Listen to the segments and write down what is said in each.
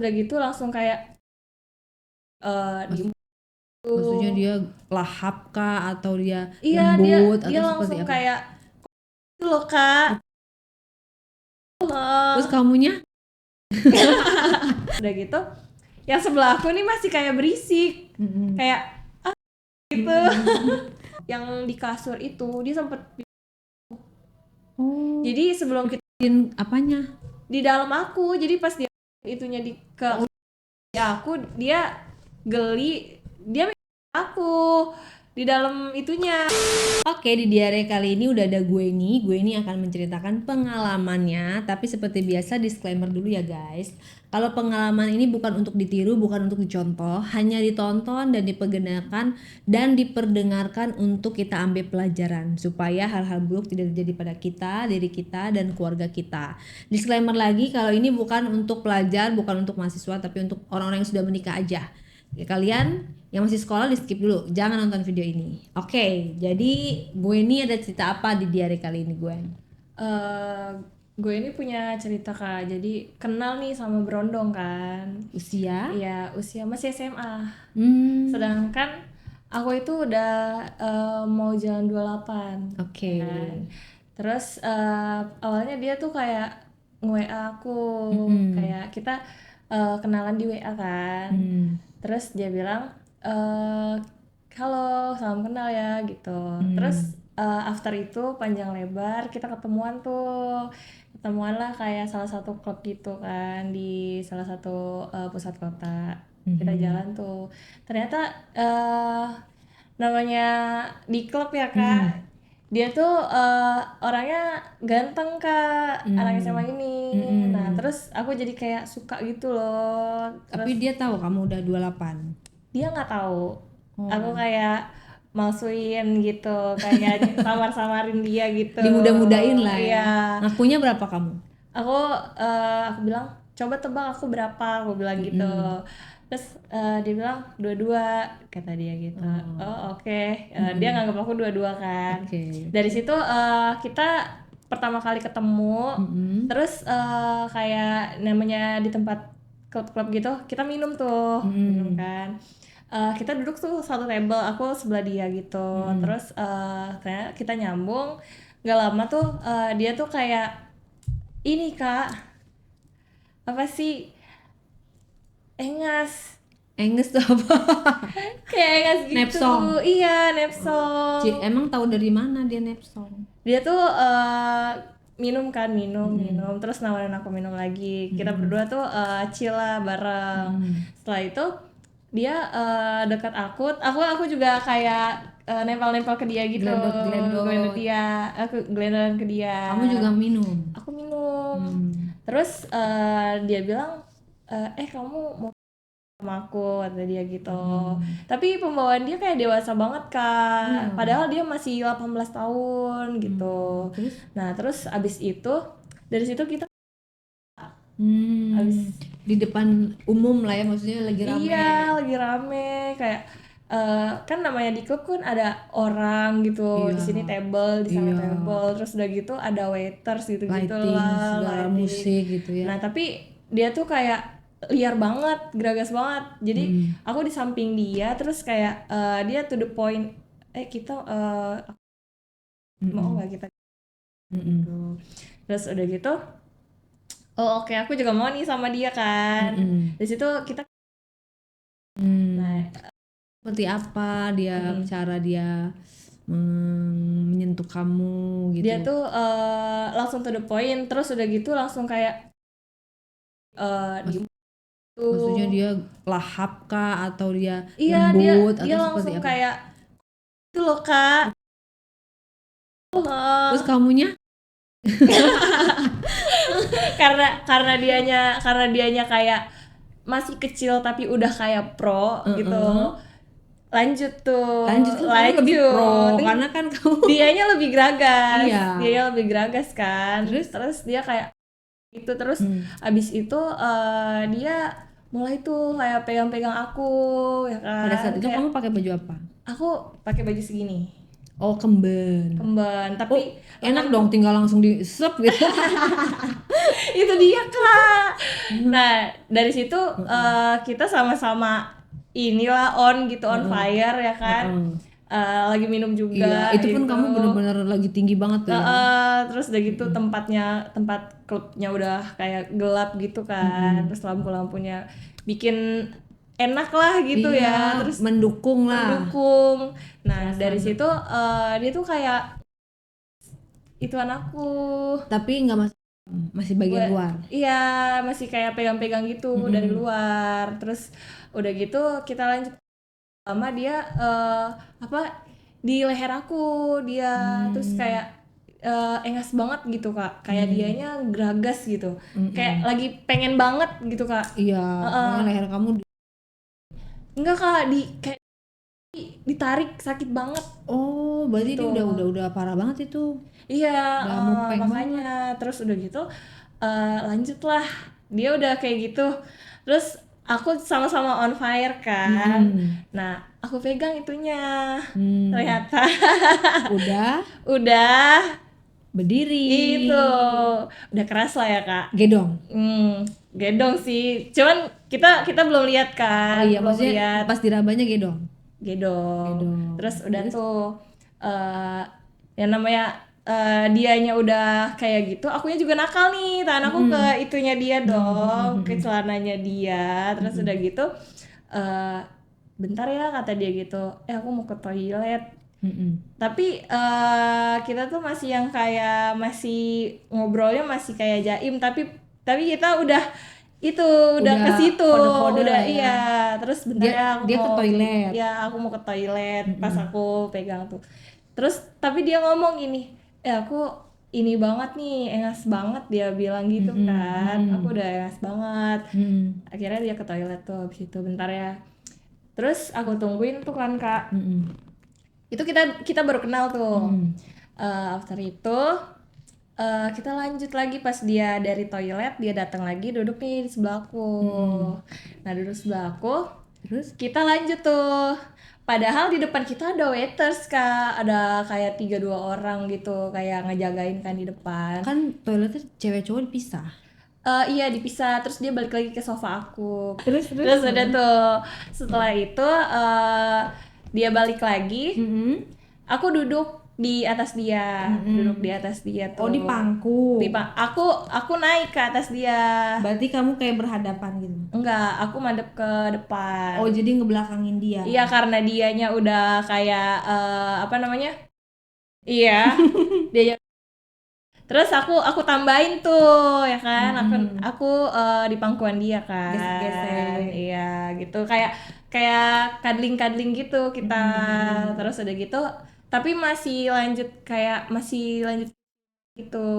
udah gitu langsung kayak diem Maksudnya tuh. dia lahap kah atau dia Iya, dia lembut dia atau seperti langsung apa? kayak itu loh kak. Terus Eh, kamunya? udah gitu yang sebelah aku nih masih kayak berisik Mm-mm. kayak gitu. Yang di kasur itu dia sempet, Oh, jadi sebelum kita apanya? di dalam aku, jadi pas dia itunya di ke aku, dia geli, dia aku di dalam itunya. Oke, di diare kali ini udah ada gue nih. Gue ini akan menceritakan pengalamannya, tapi seperti biasa disclaimer dulu ya guys. Kalau pengalaman ini bukan untuk ditiru, bukan untuk dicontoh, hanya ditonton dan diperdengarkan dan diperdengarkan untuk kita ambil pelajaran supaya hal-hal buruk tidak terjadi pada kita, diri kita dan keluarga kita. Disclaimer lagi, kalau ini bukan untuk pelajar, bukan untuk mahasiswa, tapi untuk orang-orang yang sudah menikah aja. Ya, kalian yang masih sekolah di skip dulu, jangan nonton video ini. Oke, jadi gue ini ada cerita apa di diary kali ini gue? Eh, gue ini punya cerita kak, jadi kenal nih sama Berondong kan. Usia? Iya, usia masih SMA. Hmm, Sedangkan aku itu udah mau jalan 28 oke. ya kan. Terus awalnya dia tuh kayak nge-WA aku, Mm-mm. kayak kita kenalan di WA kan. Hmm. Terus dia bilang eh halo, salam kenal ya gitu. Terus Hmm. after itu panjang lebar kita ketemuan tuh. Ketemuan lah kayak salah satu klub gitu kan di salah satu pusat kota. Kita Mhm. jalan tuh. Ternyata eh namanya di klub ya kak, Mm-mm. dia tuh orangnya ganteng kak, anak SMA Mm. ini. Nah Mm-mm. terus aku jadi kayak suka gitu loh. Tapi Terus dia tahu kamu udah 28. dia nggak tahu, aku Oh. kayak malsuin gitu, kayak samar-samarin dia gitu. Dimudah-mudahin lah ya. Iya, Ngakunya berapa kamu? aku bilang coba tebak aku berapa, aku bilang gitu. Mm-mm. Terus dia bilang dua-dua, kata dia gitu. Oh. Oh oke. Dia Mm-mm. nganggap aku dua-dua kan. Oke. Dari situ kita pertama kali ketemu, Mm-mm. terus kayak namanya di tempat klub-klub gitu kita minum tuh, minum Mm-mm. kan. Kita duduk tuh satu table, aku sebelah dia gitu. Mm-mm. Terus ternyata kita nyambung. Gak lama tuh dia tuh kayak ini kak, apa sih, engas, Enges tuh apa? kayak engas gitu. Nepsong. Iya, nepsong. Emang tahu dari mana dia nepsong? Dia tuh minum kan, minum Mm-mm. minum terus nawarin aku minum lagi. Kita Mm-mm. berdua tuh chill lah bareng. Mm-mm. Setelah itu dia dekat aku juga kayak nempel-nempel ke dia gitu. Glendot Glendot. dia, aku glendotan ke dia. Kamu juga minum? Aku minum. Hmm. Terus dia bilang kamu mau sama aku, kata dia gitu. Mm-mm. Tapi pembawaan dia kayak dewasa banget kak, Hmm. padahal dia masih 18 tahun gitu. Terus? Nah terus abis itu dari situ kita Hmm. abis, Di depan umum lah ya, maksudnya lagi iya rame. lagi rame kayak kan namanya di klub kan ada orang gitu, Iya, di sini table, di sana iya. table, terus udah gitu ada waiters gitu Lighting, gitulah, segala lighting. musik gitu ya. Nah tapi dia tuh kayak liar banget, geragas banget. Jadi Mm-mm. aku di samping dia, terus kayak dia to the point, kita mau Mm-mm. nggak kita Mm-mm. gitu. Terus udah gitu, oh oke aku juga mau nih sama dia kan. Mm-mm. Di situ kita, Hmm. nah Seperti apa dia, mm, cara dia menyentuh kamu dia gitu? tuh langsung to the point, terus udah gitu langsung kayak diem Maksudnya tuh. dia lahap kah atau dia Iya, dia lembut dia atau seperti langsung apa? kayak itu loh kak. Terus Eh, kamunya? karena dianya kayak masih kecil tapi udah kayak pro gitu. Heeh. Lanjut Lanjut, tuh, kan kamu lebih pro lanjut. karena kan kamu Dianya lebih geragas, iya. kan. Terus? Terus dia kayak itu, terus Hmm. abis itu dia mulai tuh kayak pegang-pegang aku ya Pada kan, saat itu kayak kamu pakai baju apa? aku pakai baju segini. Oh, kemben. tapi Enak dong tinggal langsung di sep gitu. itu dia Kak. Nah dari situ kita sama-sama inilah on gitu, on fire ya kan. Lagi minum juga Iya, itu pun gitu. kamu bener-bener lagi tinggi banget tuh ya. Terus udah gitu tempat klubnya udah kayak gelap gitu kan, terus lampu-lampunya bikin enak lah gitu ya, Iya, terus mendukung lah. mendukung. Nah dari situ dia tuh kayak itu anakku. Tapi nggak masih bagian luar. Iya masih kayak pegang-pegang gitu dari luar. Terus udah gitu kita lanjut sama dia apa di leher aku dia, terus kayak engas banget gitu Kak, kayak dianya geragas gitu, kayak lagi pengen banget gitu Kak. Iya, pokoknya leher kamu Enggak Kak, kayak ditarik sakit banget. Oh, berarti Gitu. ini udah parah banget itu. Iya, Udah mupeng makanya terus udah gitu lanjutlah dia udah kayak gitu, terus aku sama-sama on fire kan. Nah aku pegang itunya, ternyata Udah udah berdiri. itu udah keras lah ya Kak. Gedong. Gedong sih, cuman kita belum lihat kan. Oh iya, belum maksudnya lihat. pas dirabanya gedong. Gedong. Terus udah tuh yang namanya dianya udah kayak gitu, akunya juga nakal nih, tangan aku ke itunya dia dong, ke celananya dia. Terus udah gitu bentar ya kata dia gitu, aku mau ke toilet. Tapi kita tuh masih yang kayak masih ngobrolnya masih kayak jaim, tapi kita udah udah ke situ, kode-kode udah lah ya. iya. Terus bentar ya aku Dia mau ke toilet. ya aku mau ke toilet. Pas aku pegang tuh, terus tapi dia ngomong gini, aku ini banget nih, engas banget, dia bilang gitu kan. Aku udah engas banget. Akhirnya dia ke toilet tuh, habis itu bentar ya. Terus aku tungguin tuh kan Kak. Itu kita baru kenal tuh. After itu kita lanjut lagi, pas dia dari toilet dia datang lagi duduk nih di sebelahku. Nah duduk sebelahku, Terus kita lanjut tuh. Padahal di depan kita ada waiters Kak, ada kayak 3-2 orang gitu kayak ngejagain kan di depan. kan toiletnya cewek cowok dipisah. Iya dipisah, terus dia balik lagi ke sofa aku. Terus udah tuh, setelah itu dia balik lagi, aku duduk di atas dia, tuh. Oh, di pangku. Aku naik ke atas dia. Berarti kamu kayak berhadapan gitu. Enggak, aku madep ke depan. Oh, jadi ngebelakangin dia. Iya, karena dianya udah kayak apa namanya? Iya, dia. Terus aku tambahin tuh ya kan, aku di pangkuan dia kan. Gesek-gesek. Iya, gitu kayak cuddling gitu kita. Terus udah gitu, tapi masih lanjut gitu.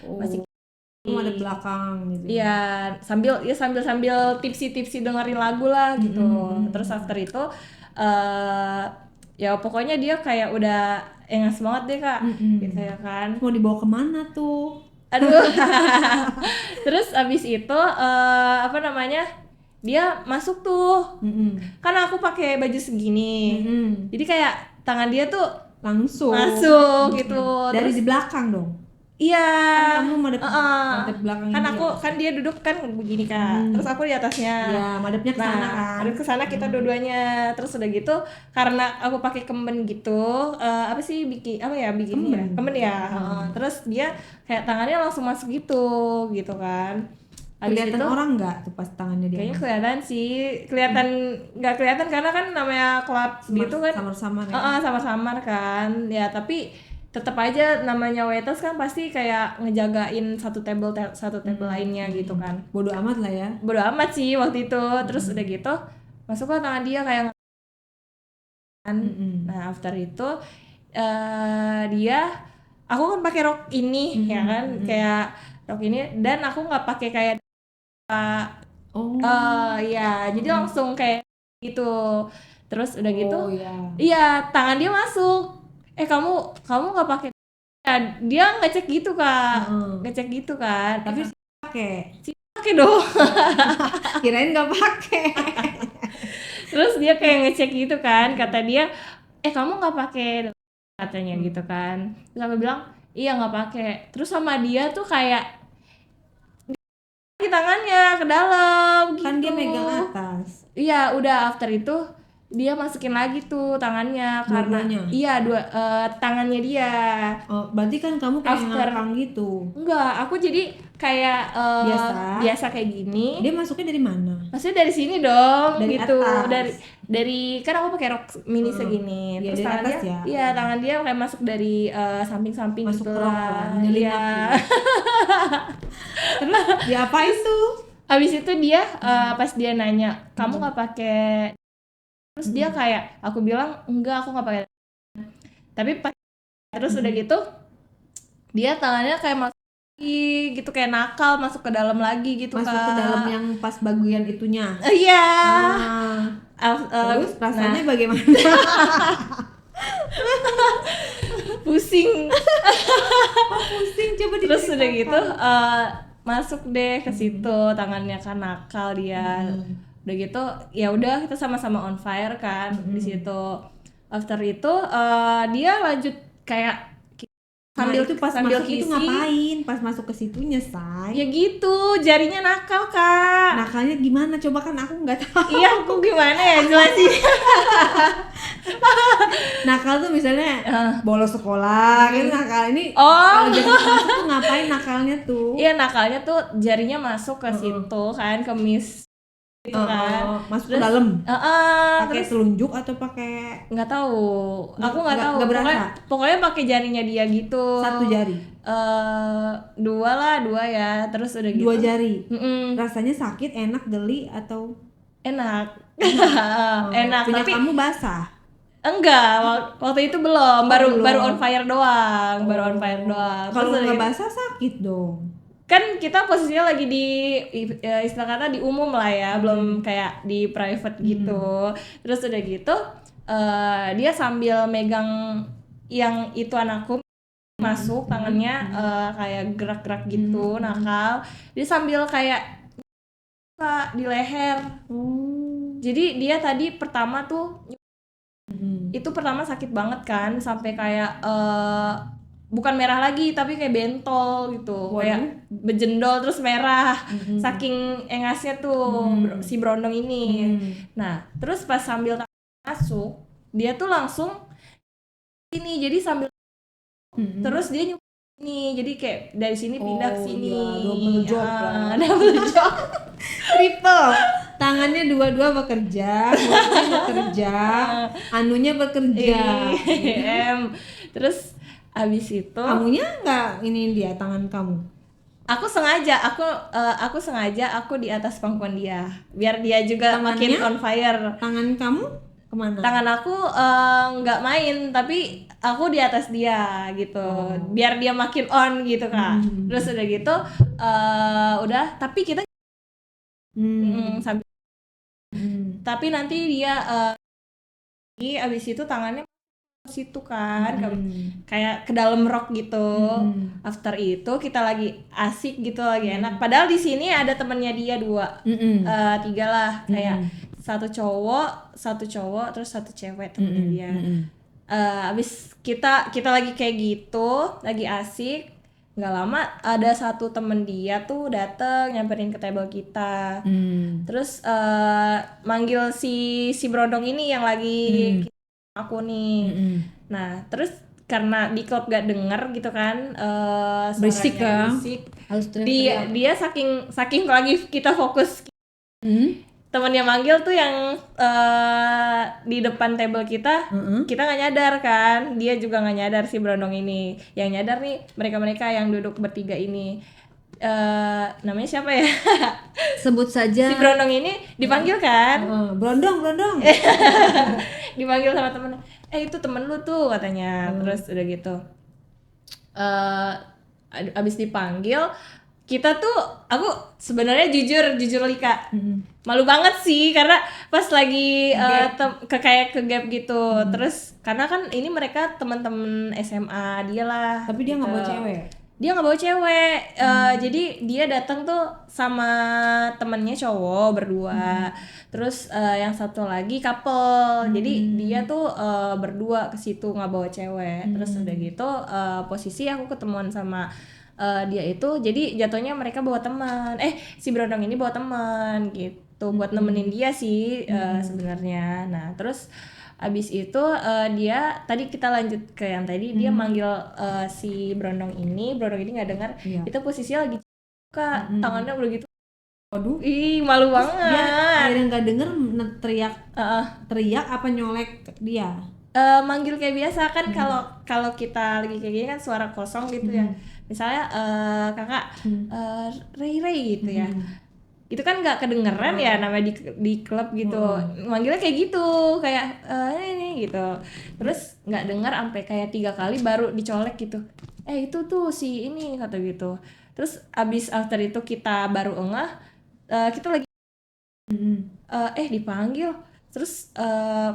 Masih Kamu ada belakang gitu. iya, sambil tipsi dengerin lagu lah gitu. Terus after itu ya pokoknya dia kayak udah engas banget deh Kak, gitu ya kan. Mau dibawa kemana tuh? Aduh. Terus abis itu apa namanya, dia masuk tuh, kan aku pakai baju segini, jadi kayak tangan dia tuh Langsung masuk gitu. dari Terus di belakang dong. iya, Kan kamu madep belakangin kan dia. aku kan dia duduk kan begini Kak, terus aku di atasnya. Ya, madepnya ke sana kan. Madep ke sana kita dua-duanya. Terus udah gitu, karena aku pakai kemben gitu, apa sih bikini ya, kemben ya. Terus dia kayak tangannya langsung masuk gitu kan. Habis Kelihatan itu, orang nggak tuh pas tangannya dia? kayaknya kelihatan sih, nggak kelihatan karena kan namanya klub gitu kan. Samar-samar ya. Samar-samar kan ya, tapi tetap aja namanya waiters kan pasti kayak ngejagain satu table lainnya gitu kan. Bodoh amat lah ya. Bodo amat sih waktu itu. Terus udah gitu masuklah tangan dia kayak nah after itu aku kan pakai rok ini ya kan, kayak rok ini, dan aku nggak pakai kayak ya jadi langsung kayak gitu. Terus udah gitu iya tangan dia masuk, kamu nggak pakai ya, dia ngecek gitu Kak, Tapi pakai dong. kirain nggak pakai. Terus dia kayak ngecek gitu kan, kata dia kamu nggak pakai katanya gitu kan. Terus aku bilang iya nggak pakai. Terus sama dia tuh kayak di tangannya ke dalam gitu. Kan dia megang atas. Iya, udah after itu dia masukin lagi tuh tangannya karena Dua-duanya? iya tangannya dia. Oh, berarti kan kamu kayak After ngangkang gitu. enggak, aku jadi kayak biasa kayak gini. Dia masuknya dari mana? Maksudnya dari sini dong, Dari gitu. atas. Dari kan aku pakai rok mini segini. Iya, Terus dari tangan atas dia, ya. iya tangan dia kayak masuk dari samping-samping Masuk gitu ke rok lah, lah. menyelinap Iya. gitu. Terus diapain tuh? Habis itu dia pas dia nanya, "Kamu nggak pakai?" Terus dia kayak, aku bilang, "Enggak, aku nggak pakai." Tapi terus udah gitu, dia tangannya kayak masuk lagi gitu, kayak nakal masuk ke dalam lagi gitu, Masuk Kak. ke dalam yang pas bagian itunya. Iya. Terus rasanya bagaimana? Pusing. Pusing, coba Terus udah diceritakan. gitu masuk deh ke situ, tangannya kan nakal dia. Udah gitu ya udah kita sama-sama on fire kan di situ. After itu dia lanjut kayak sambil itu pas sambil masuk itu kisi. ngapain? Pas masuk ke situnya, say. Ya gitu, jarinya nakal, Kak. Nakalnya gimana? Coba kan aku nggak tahu. Iya, aku gimana ya jelasin. Nakal tuh misalnya bolos sekolah, gitu nakal. Ini Oh. kalau jadi masuk tuh ngapain nakalnya tuh? Iya, nakalnya tuh jarinya masuk ke situ kan, ke mis gitu kan. Masuk ke dalam. Pakai terus telunjuk atau pakai nggak tahu, aku nggak tahu. nggak berasa? Pokoknya pakai jarinya dia gitu. Satu jari. Dua ya, terus udah gitu. 2 jari. Mm-mm. Rasanya sakit, enak, geli atau Enak. Enak, punya tapi kamu basah. enggak, waktu itu belum, belum. baru on fire doang, baru on fire doang. Kalau Terus udah nggak gitu, basah sakit dong. kan kita posisinya lagi di istilah kata di umum lah ya, belum kayak di private gitu. Terus udah gitu dia sambil megang yang itu anakku masuk tangannya kayak gerak-gerak gitu nakal. Dia sambil kayak di leher. Jadi dia tadi pertama tuh itu pertama sakit banget kan, sampai kayak bukan merah lagi tapi kayak bentol gitu. Kayak bejendol terus merah. Saking engasnya tuh si Brondong ini. Nah, terus pas sambil masuk, dia tuh langsung ini, jadi sambil terus dia nyup ini, jadi kayak dari sini pindah ke sini. Iya, double job lah. Double job. Triple. Tangannya dua-dua bekerja, mulutnya bekerja, anunya bekerja. Terus abis itu Kamunya nggak ini dia tangan kamu? aku sengaja aku di atas pangkuan dia biar dia juga makin Tangannya? on fire. Tangan kamu kemana? Tangan aku nggak main, tapi aku di atas dia gitu, biar dia makin on gitu Kak. Terus udah gitu udah, tapi kita sambil tapi nanti dia abis itu tangannya situ kan, kayak ke dalam rok gitu. After itu kita lagi asik gitu, lagi enak. Padahal di sini ada temennya dia 3 lah, kayak satu cowok terus satu cewek temennya dia. Abis kita lagi kayak gitu, lagi asik, nggak lama ada satu temen dia tuh dateng nyamperin ke table kita. Terus manggil si Brondong ini yang lagi aku nih. Nah terus karena di klub gak denger gitu kan, Berisik suaranya ya? berisik. Harus teriak-teriak. Dia saking lagi kita fokus, temennya manggil tuh yang di depan table kita, kita nggak nyadar kan, dia juga nggak nyadar si Brondong ini. Yang nyadar nih mereka yang duduk bertiga ini. Namanya siapa ya? Sebut saja. Si Brondong ini dipanggil kan? Brondong. Dipanggil sama temen, itu temen lu tuh katanya. Terus udah gitu abis dipanggil, kita tuh, aku sebenarnya jujur Lika, malu banget sih karena pas lagi kayak ke gap gitu. Terus karena kan ini mereka teman-teman SMA dia lah. Tapi dia nggak gitu. bawa cewek. dia nggak bawa cewek. Jadi dia datang tuh sama temennya cowok berdua. Terus yang satu lagi couple. Jadi dia tuh berdua ke situ nggak bawa cewek. Terus udah gitu posisi aku ketemuan sama dia itu, jadi jatuhnya mereka bawa teman. Si Brondong ini bawa teman gitu buat nemenin dia sih sebenarnya. Nah, terus abis itu dia tadi kita lanjut ke yang tadi dia manggil si Brondong ini nggak dengar. Iya. Itu posisinya lagi Kak, tangannya udah gitu. Waduh. Ih, malu Dia banget. akhirnya nggak denger teriak teriak apa nyolek dia. Manggil kayak biasa kan. Kalau kita lagi kayak gini kan suara kosong gitu ya. Misalnya kakak Rey gitu ya. Itu kan nggak kedengeran ya namanya di klub gitu. Manggilnya kayak gitu, kayak ini gitu. Terus nggak dengar sampai kayak 3 kali baru dicolek gitu. Itu tuh si ini kata gitu. Terus abis after itu kita baru engah, kita lagi dipanggil. Terus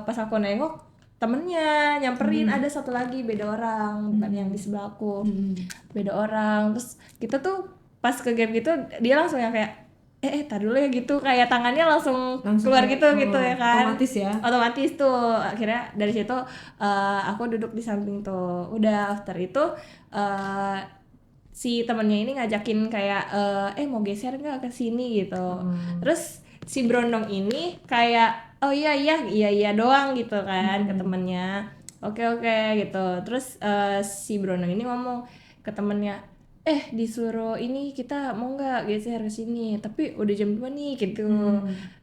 pas aku nengok temennya nyamperin, ada satu lagi beda orang, bukan yang di sebelah aku. Beda orang. Terus kita tuh pas ke game gitu dia langsung yang kayak tar dulu ya gitu, kayak tangannya langsung keluar kayak, gitu ya kan. Otomatis Tuh akhirnya dari situ aku duduk di samping tuh. Udah after itu si temennya ini ngajakin kayak mau geser nggak ke sini gitu. Terus si Brondong ini kayak oh iya doang gitu kan ke temennya. Oke gitu. Terus si Brondong ini ngomong ke temennya, disuruh ini kita mau nggak geser ke sini, tapi udah jam 2 nih gitu.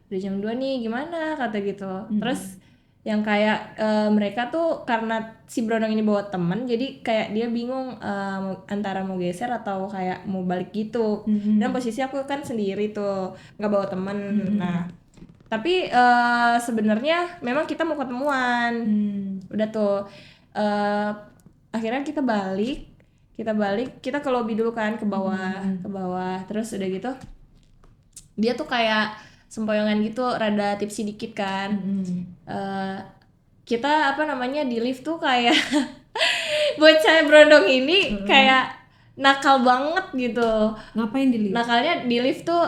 Udah jam 2 nih gimana kata gitu. Terus yang kayak mereka tuh karena si Brondong ini bawa temen, jadi kayak dia bingung antara mau geser atau kayak mau balik gitu. Dan posisi aku kan sendiri tuh nggak bawa temen. Nah tapi sebenarnya memang kita mau ketemuan. Udah tuh akhirnya kita balik kita ke lobby dulu kan, ke bawah. Terus udah gitu dia tuh kayak sempoyongan gitu, rada tipsi dikit kan. Kita di lift tuh kayak bocah Brondong ini kayak nakal banget gitu. Ngapain di lift? Nakalnya di lift tuh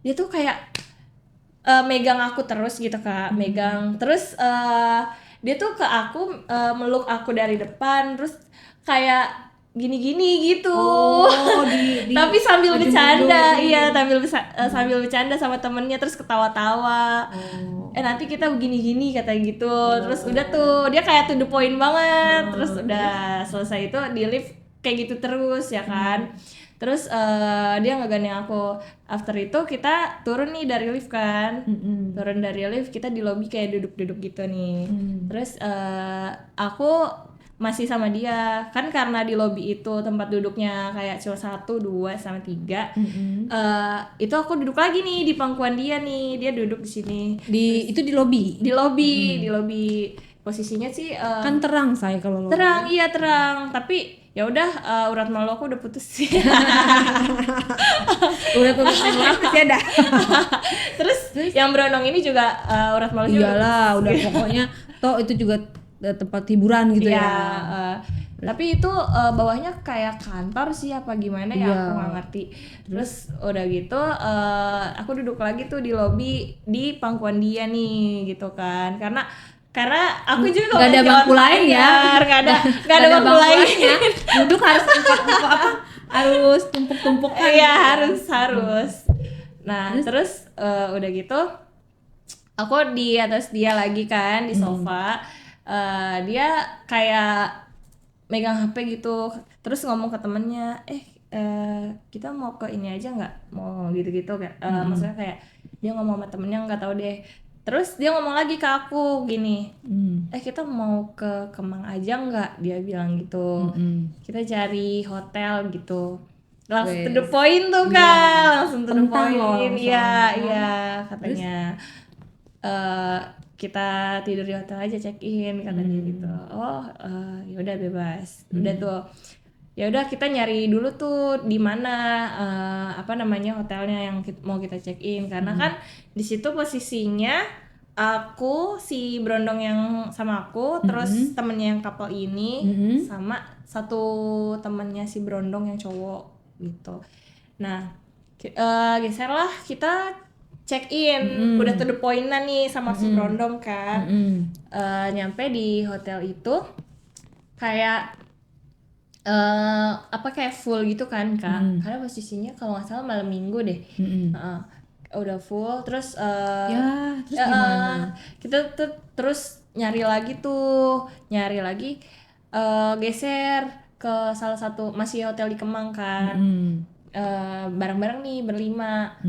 dia tuh kayak megang aku terus gitu Kak, megang terus dia tuh ke aku meluk aku dari depan, terus kayak gini-gini gitu. Tapi sambil bercanda, sambil bercanda sama temennya, terus ketawa-tawa. Nanti kita begini-gini kata gitu. Terus udah tuh dia kayak to the point banget. Terus udah selesai itu di lift kayak gitu terus ya kan. Terus dia ngegandeng aku. After itu kita turun nih dari lift kan. Turun dari lift, kita di lobby kayak duduk-duduk gitu nih. Terus aku masih sama dia kan, karena di lobby itu tempat duduknya kayak cuma 1, 2, sama 3. Itu aku duduk lagi nih di pangkuan dia nih, dia duduk di sini. Itu di lobby. Di lobby posisinya sih Kan terang saya kalau lobby. terang, iya terang, tapi ya udah urat malu aku udah putus sih. Udah putus ya dah. Terus yang Brondong ini juga urat malu juga. Iyalah, udah pokoknya toh itu juga tempat hiburan gitu ya. Tapi itu bawahnya kayak kantor sih apa gimana ya, aku nggak ngerti. Terus udah gitu aku duduk lagi tuh di lobby di pangkuan dia nih gitu kan, karena aku juga nggak ada bangku lain ya, nggak ada bangku lainnya. Duduk harus harus tumpuk-tumpuk kan. Iya harus. Nah terus udah gitu aku di atas dia lagi kan di sofa. Dia kayak megang HP gitu, terus ngomong ke temennya, kita mau ke ini aja nggak, mau gitu-gitu kan. Maksudnya kayak dia ngomong sama temennya nggak tahu deh. Terus dia ngomong lagi ke aku gini, kita mau ke Kemang aja nggak, dia bilang gitu. Kita cari hotel gitu, langsung to the point tuh kan, langsung to the point. Iya katanya kita tidur di hotel aja, check in katanya gitu. Ya udah bebas. Udah tuh ya udah kita nyari dulu tuh di mana hotelnya yang mau kita check in, karena kan di situ posisinya aku, si Brondong yang sama aku, terus temennya yang couple ini, sama satu temennya si Brondong yang cowok gitu. Nah, geserlah kita check in, udah to the point-an nih sama si Brondong kan. Nyampe di hotel itu kayak apa kayak full gitu kan Kak, karena posisinya kalau nggak salah malam minggu deh. Udah full, terus Ya, terus gimana? kita terus nyari lagi geser ke salah satu masih hotel di Kemang kan. Bareng-bareng nih berlima,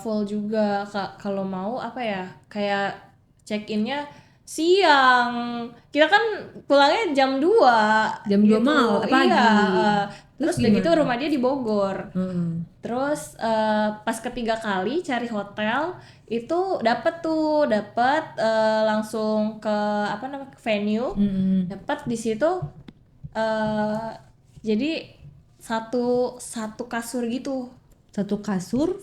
full juga kalau mau apa ya, kayak check innya siang, kita kan pulangnya jam 2 Jam 2 gitu. malam pagi. Iya, Terus terus udah gitu gimana? rumah dia di Bogor. Heeh. Terus pas ketiga kali cari hotel itu dapet langsung ke apa namanya venue, dapet di situ. Jadi satu kasur gitu, Satu kasur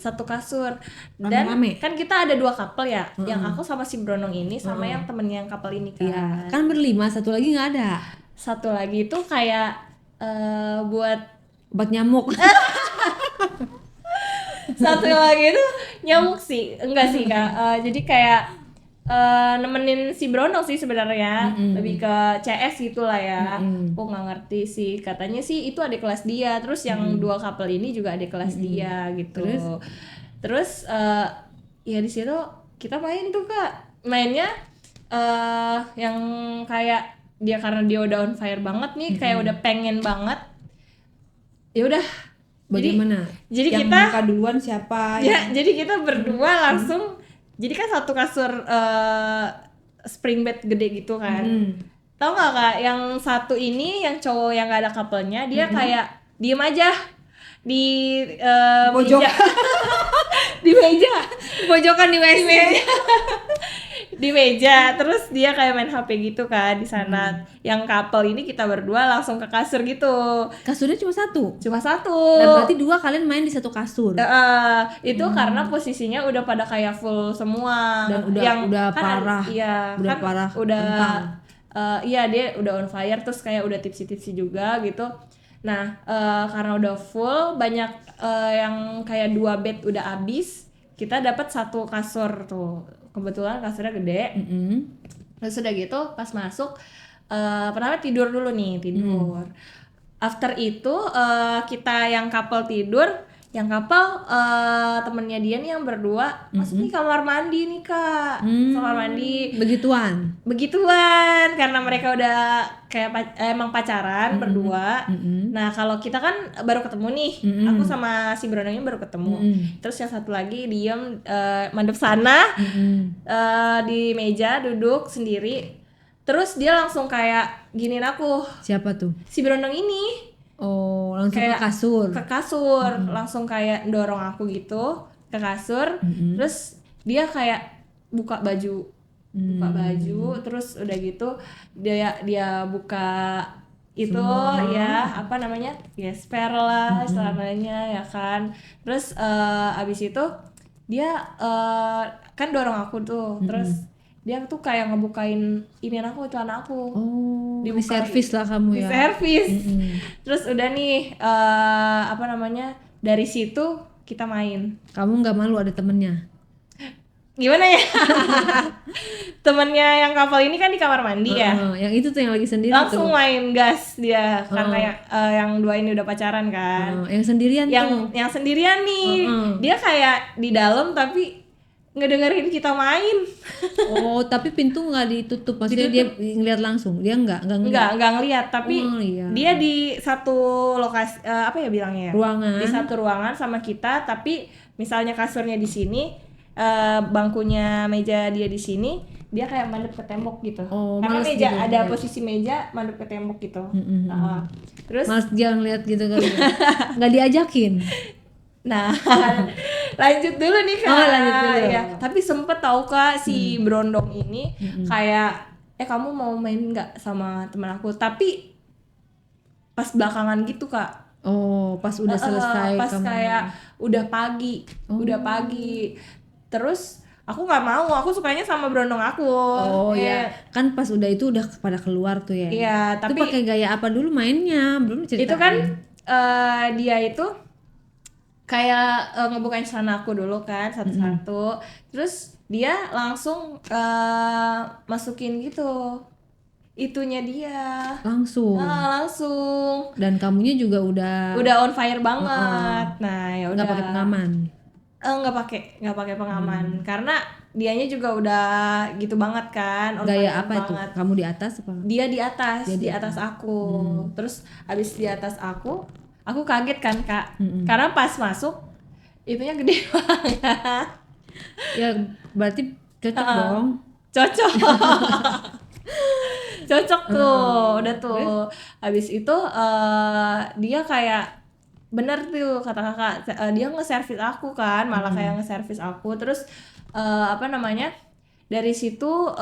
dan rame-rame. kan kita ada 2 couple ya, yang aku sama si Brondong ini sama yang temennya yang couple ini kan. Iya, kan berlima, satu lagi nggak ada. Satu lagi itu kayak buat Obat nyamuk. satu lagi itu nyamuk sih, enggak sih Kak. Jadi kayak nemenin si Brondong sih sebenarnya, lebih ke CS gitulah ya. Aku nggak ngerti sih, katanya sih itu adik kelas dia, terus yang 2 couple ini juga adik kelas dia gitu. Terus ya di situ kita main tuh Kak, mainnya yang kayak dia karena dia udah on fire banget nih, kayak udah pengen banget. Ya udah. Bagaimana? Jadi yang kita buka duluan siapa? ya, jadi kita berdua langsung, jadi kan satu kasur spring bed gede gitu kan. Tahu nggak Kak, yang satu ini yang cowok yang nggak ada couple-nya, dia kayak diem aja di Pojok. meja. Di meja, Pojokan di WC. di meja, terus dia kayak main HP gitu kan di sana. Yang couple ini kita berdua langsung ke kasur gitu, Kasurnya cuma satu. cuma satu. Nah, berarti 2 kalian main di satu kasur. Itu karena posisinya udah pada kayak full semua, Dan udah kan parah. iya, Udah kan parah, udah kentang. iya dia udah on fire, terus kayak udah tipsi-tipsi juga gitu. Nah, karena udah full, banyak yang kayak 2 bed udah habis, kita dapat satu kasur tuh, kebetulan kasurnya gede. Terus udah gitu pas masuk, pertama tidur dulu nih, tidur. After itu kita yang couple tidur, yang couple temennya dia nih yang berdua masuk nih kamar mandi nih Kak. Kamar mandi begituan karena mereka udah kayak emang pacaran berdua. Nah kalau kita kan baru ketemu nih, aku sama si Brondongnya baru ketemu. Terus yang satu lagi diem madep sana di meja duduk sendiri. Terus dia langsung kayak giniin aku, Siapa tuh? si Brondong ini. Oh, langsung Kayak ke kasur. Ke kasur, langsung kayak dorong aku gitu ke kasur. Terus dia kayak buka baju, terus udah gitu dia buka itu ya apa namanya, gesper lah selamanya ya kan. Terus abis itu dia kan dorong aku tuh, terus dia tuh kayak ngebukain ini aku, celana aku. Oh, di Dibukain. servis lah kamu Di ya. servis. Terus udah nih apa namanya, dari situ kita main. Kamu nggak malu ada temennya? Gimana ya? Temennya yang couple ini kan di kamar mandi ya. Yang itu tuh yang lagi sendiri Langsung tuh. main gas dia karena yang 2 ini udah pacaran kan. Yang sendirian tuh. Yang sendirian nih. Dia kayak di dalam tapi ngedengerin kita main. Oh, tapi pintu nggak ditutup, maksudnya dia ngeliat langsung? Dia nggak ngeliat, tapi dia di satu lokasi apa ya bilangnya ya? Ruangan. Di satu ruangan sama kita, tapi misalnya kasurnya di sini, bangkunya meja dia di sini, dia kayak mandep ke tembok gitu. Karena meja gitu, ada posisi meja mandep ke tembok gitu. Terus Mas dia ngeliat gitu kan? Nggak diajakin? Nah, lanjut dulu nih Kak. Lanjut dulu. Ya, tapi sempet tahu Kak si Brondong ini kayak kamu mau main nggak sama teman aku? Tapi pas belakangan gitu Kak. Oh, pas udah selesai pas kamu. kayak udah pagi. Terus aku nggak mau, aku sukanya sama berondong aku. Oh ya, kan pas udah itu udah pada keluar tuh ya. Iya, Itu tapi pakai gaya apa dulu mainnya? Belum itu kan ceritain. dia itu kayak ngebukain celana aku dulu kan satu-satu, terus dia langsung masukin gitu itunya dia. Langsung. Langsung Dan kamunya juga udah on fire banget. Nah ya nggak udah, pakai pengaman. nggak pakai pengaman karena dianya juga udah gitu banget kan, on Gaya fire apa itu? banget. Kamu di atas apa? Dia di atas, Dia di di atas aku. Terus abis di atas aku kaget kan Kak, karena pas masuk itunya gede banget. Ya berarti cocok dong. Cocok. Cocok tuh, udah tuh. Habis itu dia kayak bener tuh kata kakak, dia nge-service aku kan, malah kayak nge-service aku. Terus apa namanya, dari situ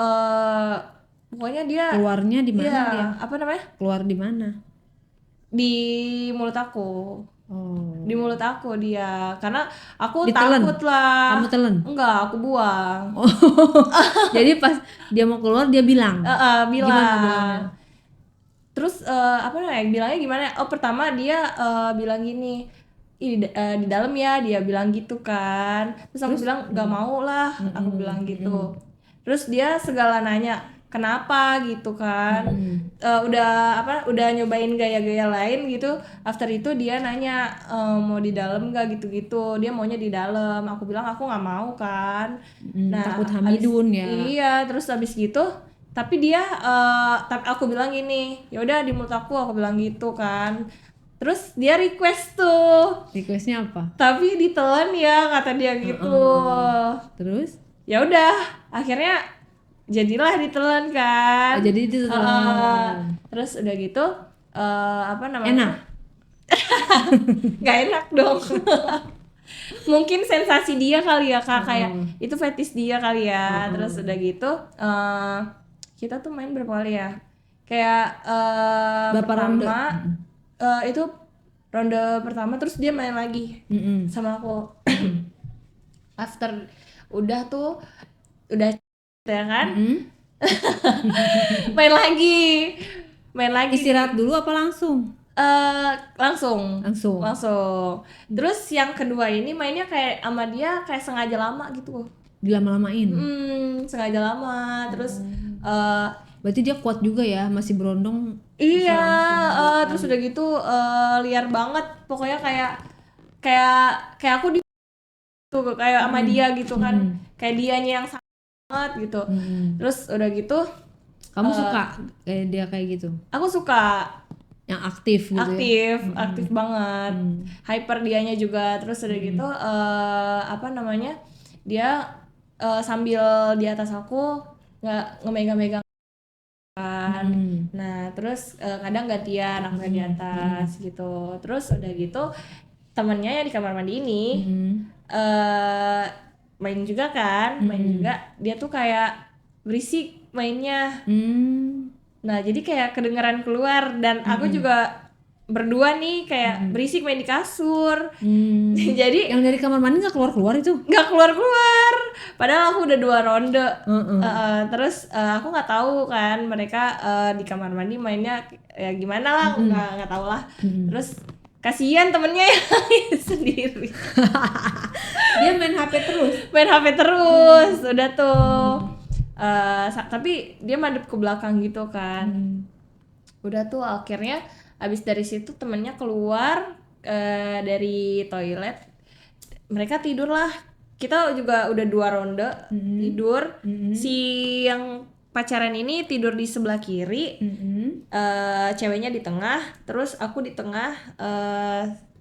pokoknya dia Keluarnya di mana iya, dia? apa namanya, Keluar di mana? di mulut aku. Oh. Di mulut aku dia, karena aku Ditelen? takut lah. Kamu telen? Enggak, aku buang. Oh. Jadi pas dia mau keluar dia bilang. Gimana Bilang. bilangnya? Terus apa namanya, bilangnya gimana? Oh pertama dia bilang gini, "Ih, di dalam ya," dia bilang gitu kan. Terus aku bilang nggak mau lah, aku bilang gitu. Terus dia segala nanya kenapa gitu kan. Udah nyobain gaya-gaya lain gitu. After itu dia nanya mau di dalam nggak gitu-gitu. Dia maunya di dalam. Aku bilang aku nggak mau kan. Takut hamidun ya. Iya, terus abis gitu tapi dia aku bilang gini, ya udah di mulut aku bilang gitu kan. Terus dia request tuh, Requestnya apa? tapi ditelan ya kata dia gitu. Terus? Ya udah, akhirnya jadilah ditelan kan. Jadi itu Terus udah gitu apa namanya, enak. nggak enak dong. Mungkin sensasi dia kali ya Kak, kayak itu fetish dia kali ya. Terus udah gitu kita tuh main berapa kali ya, kayak Berapa pertama ronde? itu ronde pertama, terus dia main lagi sama aku. After udah tuh udah ya kan, main lagi Istirahat dulu apa langsung? langsung. Langsung. Terus yang kedua ini mainnya kayak sama dia kayak sengaja lama gitu. Dilama-lamain. Sengaja lama. Terus Berarti dia kuat juga ya, masih berondong. iya, terus udah gitu liar banget. Pokoknya kayak aku di tuh kayak sama dia gitu kan. Kayak dianya yang sangat gitu. Terus udah gitu Kamu suka kayak dia kayak gitu? aku suka Yang aktif gitu ya? aktif banget. Hyper dianya juga. Terus udah gitu apa namanya, dia sambil di atas aku ngemegang-megang kan. Nah terus kadang gantian aku yang di atas gitu. Terus udah gitu temennya yang di kamar mandi ini main juga kan, dia tuh kayak berisik mainnya. Nah jadi kayak kedengeran keluar, dan aku juga berdua nih kayak berisik main di kasur. Jadi Yang dari kamar mandi nggak keluar-keluar itu? nggak keluar, padahal aku udah 2 ronde. Terus aku nggak tahu kan mereka di kamar mandi mainnya ya gimana lah, nggak tahu lah. Terus kasihan temennya yang sendiri. Dia main HP terus? Main HP terus, udah tuh tapi dia madep ke belakang gitu kan. Udah tuh akhirnya abis dari situ temennya keluar dari toilet, mereka tidur lah. Kita juga udah 2 ronde tidur. Si yang pacaran ini tidur di sebelah kiri, ceweknya di tengah, terus aku di tengah,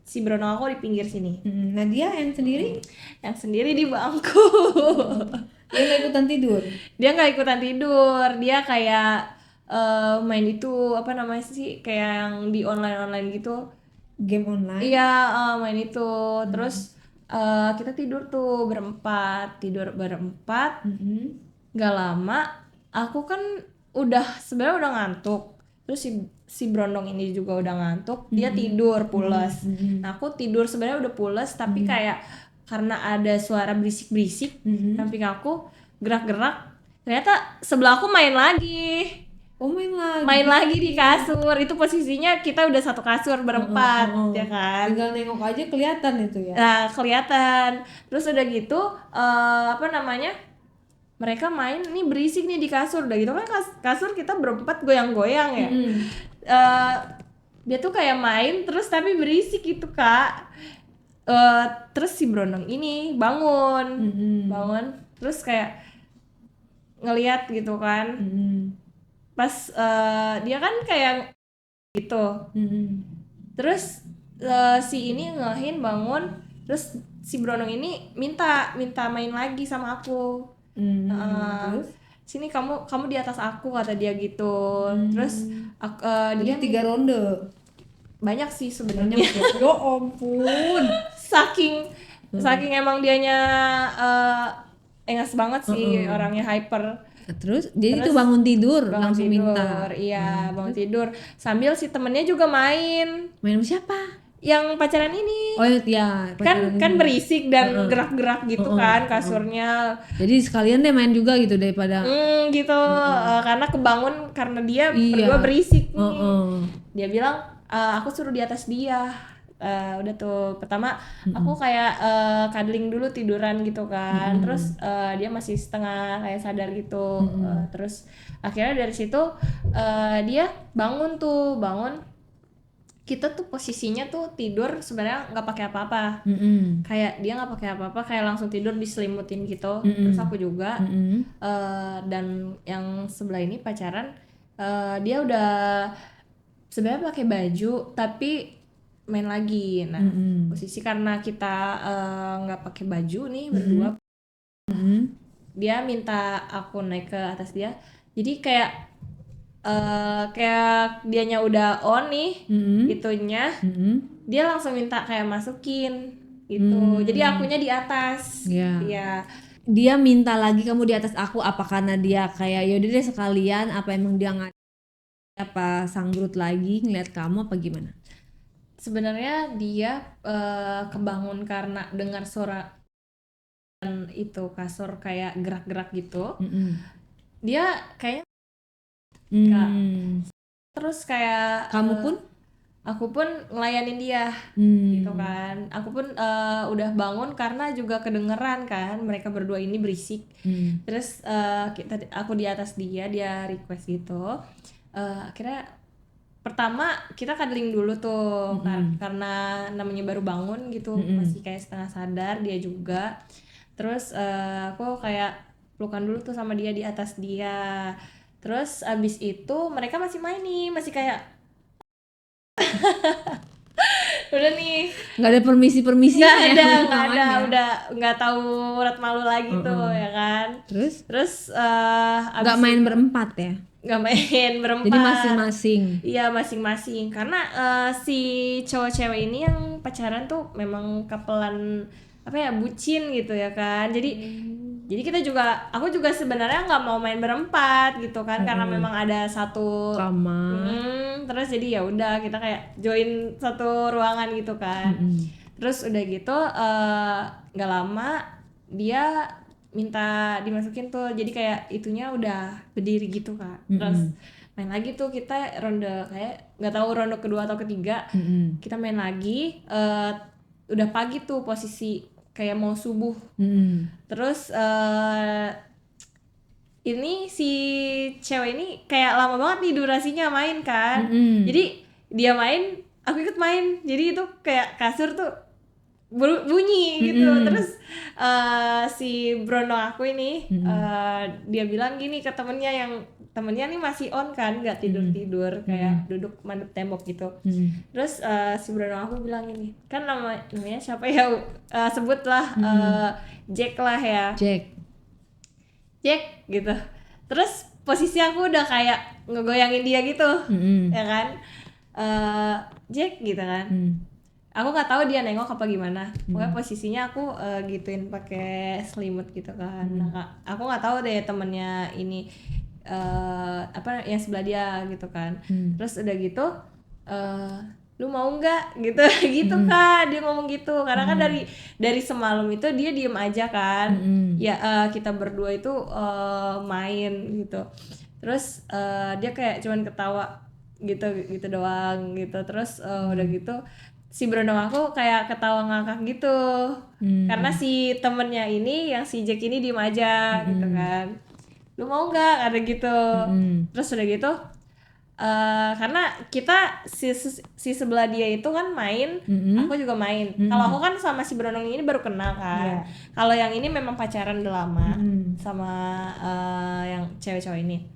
si berondong aku di pinggir sini. Nah dia yang sendiri? Yang sendiri di bangku. Dia nggak ikutan tidur? Dia nggak ikutan tidur, dia kayak main itu apa namanya sih, kayak yang di online gitu, Game online? iya main itu. Terus kita tidur tuh berempat, nggak lama aku kan sebenarnya udah ngantuk. Terus si berondong ini juga udah ngantuk, dia tidur pules. Nah aku tidur sebenarnya udah pules, tapi kayak karena ada suara berisik-berisik samping aku gerak-gerak, ternyata sebelah aku main lagi. Oh Main lagi di kasur. Itu posisinya kita udah satu kasur berempat, ya kan. Tinggal nengok aja kelihatan itu ya. Nah, kelihatan. Terus udah gitu mereka main nih berisik nih di kasur. Udah gitu kan kasur kita berempat goyang-goyang ya. Dia tuh kayak main terus tapi berisik gitu, Kak. Terus si Brondong ini bangun terus kayak ngeliat gitu kan. Pas dia kan kayak gitu. Terus si ini ngelahin bangun, terus si Brondong ini minta main lagi sama aku. Terus Sini kamu di atas aku, kata dia gitu. Terus dia 3 ronde. banyak sih sebenarnya. Ya ampun. saking emang dianya engas banget sih, orangnya hyper. Terus dia itu bangun tidur langsung minta. Iya, bangun tidur sambil si temennya juga main Main sama siapa? yang pacaran ini. Oh ya, kan berisik dan gerak-gerak gitu kan kasurnya. Jadi sekalian deh main juga gitu daripada gitu. Karena kebangun karena dia berdua berisik nih. Dia bilang aku suruh di atas dia. Udah tuh pertama aku kayak cuddling dulu tiduran gitu kan. Terus dia masih setengah kayak sadar gitu. Terus akhirnya dari situ dia bangun. Kita tuh posisinya tuh tidur sebenarnya nggak pakai apa-apa. Kayak dia nggak pakai apa-apa, kayak langsung tidur diselimutin gitu. Terus aku juga dan yang sebelah ini pacaran dia udah sebenarnya pakai baju tapi main lagi. Nah posisi karena kita nggak pakai baju nih berdua, dia minta aku naik ke atas dia. Jadi kayak dianya udah on nih itunya, dia langsung minta kayak masukin gitu. Jadi akunya di atas. Iya. Dia minta lagi kamu di atas aku, apa karena dia kayak yaudah deh sekalian, apa emang dia apa sanggrut lagi ngeliat kamu apa gimana? Sebenarnya dia kebangun karena dengar suara itu kasur kayak gerak-gerak gitu. Dia kayaknya terus kayak aku pun ngelayanin dia gitu kan. Aku pun udah bangun karena juga kedengeran kan mereka berdua ini berisik. Terus aku di atas dia request gitu. Akhirnya pertama kita cuddling dulu tuh karena namanya baru bangun gitu, masih kayak setengah sadar dia juga. Terus aku kayak pelukan dulu tuh sama dia di atas dia. Terus abis itu mereka masih main nih, masih kayak udah nih nggak ada permisi nggak ada udah nggak tahu urat malu lagi tuh ya kan. Terus nggak main berempat ya? Nggak main berempat, jadi masing-masing. Iya masing-masing karena si cowok cewek ini yang pacaran tuh memang kapelan apa ya, bucin gitu ya kan. Jadi aku juga sebenarnya nggak mau main berempat gitu kan, karena memang ada satu kamar. Terus jadi ya udah kita kayak join satu ruangan gitu kan. Terus udah gitu nggak lama dia minta dimasukin tuh, jadi kayak itunya udah berdiri gitu Kak. Terus main lagi tuh kita ronde kayak nggak tahu ronde kedua atau ketiga. Kita main lagi, udah pagi tuh posisi kayak mau subuh. Terus ini si cewek ini kayak lama banget nih durasinya main kan. Jadi dia main, aku ikut main. Jadi itu kayak kasur tuh bunyi gitu. Terus si Brondong aku ini dia bilang gini ke temennya nih masih on kan, nggak tidur kayak duduk madep tembok gitu. Terus si Brondong aku bilang gini, kan namanya siapa ya, sebutlah Jack lah ya, Jack gitu. Terus posisi aku udah kayak ngegoyangin dia gitu ya kan, Jack gitu kan. Aku nggak tahu dia nengok apa gimana. Pokoknya posisinya aku gituin pakai selimut gitu kan. Nah, aku nggak tahu deh temennya ini apa yang sebelah dia gitu kan. Terus udah gitu lu mau nggak gitu gitu kan, dia ngomong gitu karena kan dari semalam itu dia diem aja kan. Ya kita berdua itu main gitu, terus dia kayak cuman ketawa gitu gitu doang gitu, terus udah gitu si berondong aku kayak ketawa ngakak gitu karena si temennya ini yang si Jack ini diem aja gitu kan, lu mau nggak ada gitu. Terus udah gitu karena kita si sebelah dia itu kan main, aku juga main. Kalau aku kan sama si berondong ini baru kenal kan. Kalau yang ini memang pacaran udah lama sama yang cewek-cewek ini.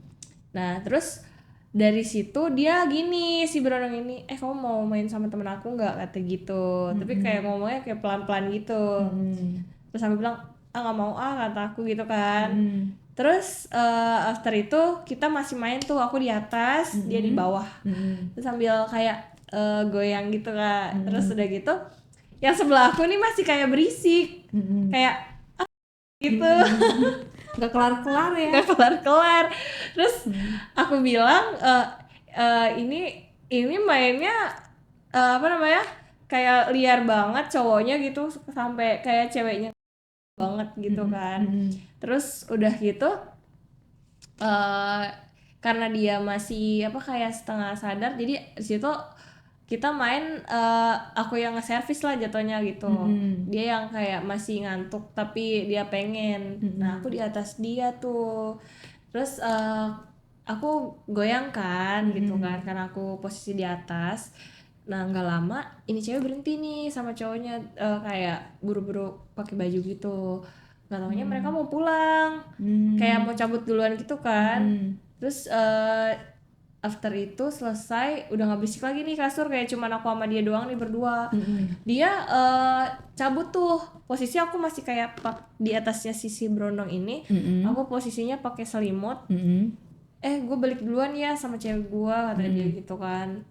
Nah terus dari situ dia gini si berondong ini, kamu mau main sama temen aku nggak, kata gitu. Tapi kayak ngomongnya kayak pelan-pelan gitu. Terus aku bilang nggak mau kata aku gitu kan. Terus after itu kita masih main tuh, aku di atas dia di bawah. Terus sambil kayak goyang gitu kan. Terus udah gitu yang sebelah aku nih masih kayak berisik kayak gitu. Gak kelar-kelar ya. Gak kelar-kelar. Terus aku bilang ini mainnya apa namanya, kayak liar banget cowoknya gitu, sampai kayak ceweknya banget gitu kan. Terus udah gitu karena dia masih apa kayak setengah sadar, jadi di situ kita main aku yang nge-service lah jatuhnya gitu. Dia yang kayak masih ngantuk tapi dia pengen. Nah aku di atas dia tuh, terus aku goyang kan gitu kan karena aku posisi di atas. Nah nggak lama ini cewek berhenti nih sama cowoknya kayak buru-buru pakai baju gitu. Nggak taunya mereka mau pulang, kayak mau cabut duluan gitu kan. Terus after itu selesai udah nggak berisik lagi nih kasur, kayak cuman aku sama dia doang nih berdua. Dia cabut tuh, posisi aku masih kayak di atasnya sisi berondong ini. Aku posisinya pakai selimut. Gue balik duluan ya sama cewek gua, kata dia gitu kan.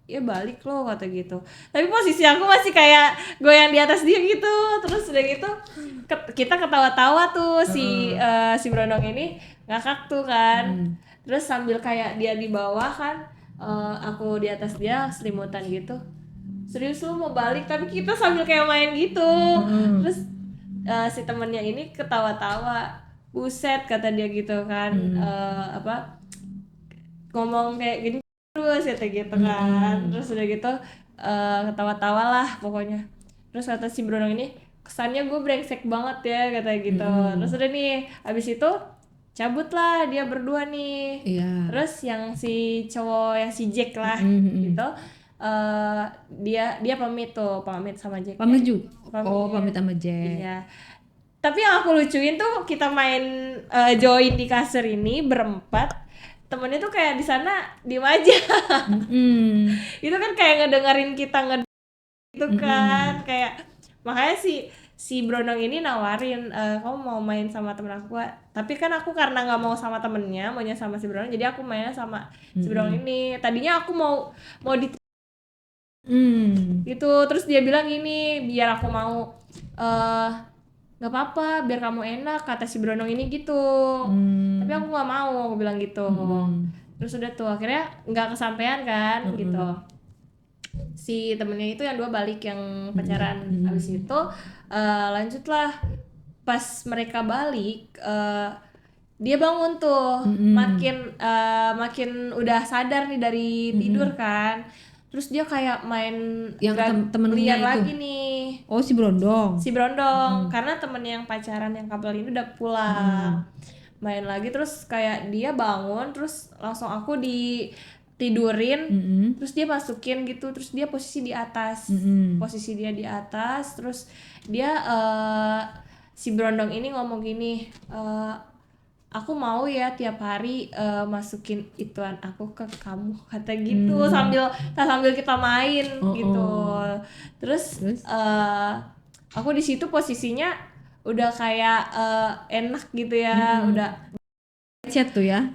Ya balik loh, kata gitu. Tapi posisi aku masih kayak goyang di atas dia gitu. Terus udah gitu kita ketawa-tawa tuh si berondong ini ngakak tuh kan. Terus sambil kayak dia di bawah kan, aku di atas dia selimutan gitu. Serius lu mau balik? Tapi kita sambil kayak main gitu. Terus si temennya ini ketawa-tawa, buset kata dia gitu kan. Ngomong kayak gini terus kata gitu kan. Terus udah gitu ketawa-tawa lah pokoknya. Terus kata si berondong ini, kesannya gue brengsek banget ya, kata gitu. Terus udah nih abis itu cabut lah dia berdua nih. Terus yang si cowok yang si Jack lah gitu dia pamit sama Jack. Pamit juga. Pamit sama Jack. Iya. Tapi yang aku lucuin tuh kita main join di kasur ini berempat, temennya tuh kayak di sana diem aja. Itu kan kayak ngedengerin kita gitu kan, kayak makanya si Brondong ini nawarin, kamu mau main sama temen aku gak? Tapi kan aku karena nggak mau sama temennya, maunya sama si Brondong, jadi aku mainnya sama si Brondong ini. Tadinya aku mau di gitu, terus dia bilang gini, biar aku mau nggak apa-apa biar kamu enak, kata si Brondong ini gitu. Tapi aku nggak mau, aku bilang gitu. Terus udah tuh akhirnya nggak kesampaian kan gitu. Si temennya itu yang dua balik yang pacaran. Habis itu lanjutlah pas mereka balik, dia bangun tuh makin udah sadar nih dari tidur kan. Terus dia kayak main yang temennya liar itu lagi nih. Oh si Brondong. Karena temennya yang pacaran yang couple ini udah pulang. Main lagi terus kayak dia bangun, terus langsung aku ditidurin. Terus dia masukin gitu, terus dia posisi di atas. Posisi dia di atas, terus dia si Brondong ini ngomong gini, aku mau ya tiap hari masukin ituan aku ke kamu, kata gitu. sambil kita main gitu. Terus aku di situ posisinya udah kayak enak gitu ya. Udah chat tuh ya.